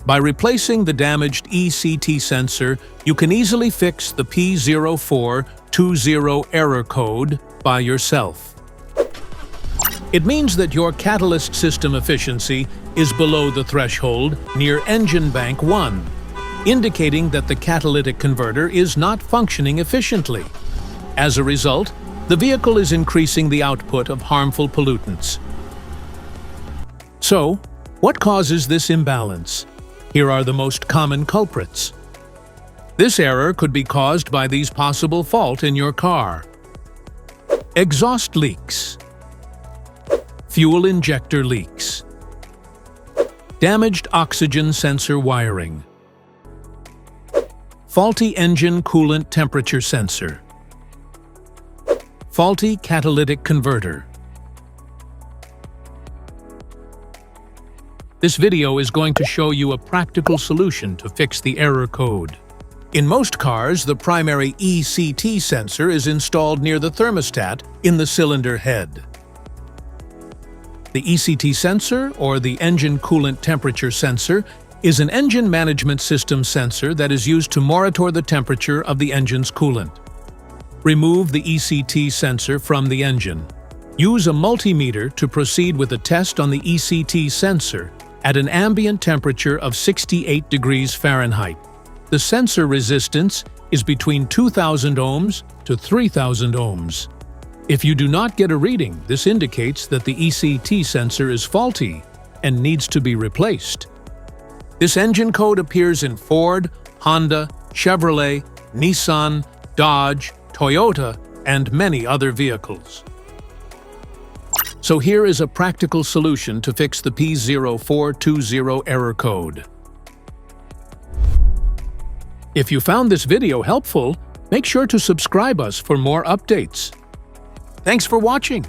By replacing the damaged ECT sensor, you can easily fix the P0420 error code by yourself. It means that your catalyst system efficiency is below the threshold near engine bank 1, indicating that the catalytic converter is not functioning efficiently. As a result, the vehicle is increasing the output of harmful pollutants. So, what causes this imbalance? Here are the most common culprits. This error could be caused by these possible faults in your car: exhaust leaks, fuel injector leaks, damaged oxygen sensor wiring, faulty engine coolant temperature sensor, faulty catalytic converter. This video is going to show you a practical solution to fix the error code. In most cars, the primary ECT sensor is installed near the thermostat in the cylinder head. The ECT sensor, or the Engine Coolant Temperature sensor, is an engine management system sensor that is used to monitor the temperature of the engine's coolant. Remove the ECT sensor from the engine. Use a multimeter to proceed with a test on the ECT sensor at an ambient temperature of 68 degrees Fahrenheit. The sensor resistance is between 2,000 ohms to 3,000 ohms. If you do not get a reading, this indicates that the ECT sensor is faulty and needs to be replaced. This engine code appears in Ford, Honda, Chevrolet, Nissan, Dodge, Toyota, and many other vehicles. So here is a practical solution to fix the P0420 error code. If you found this video helpful, make sure to subscribe us for more updates. Thanks for watching.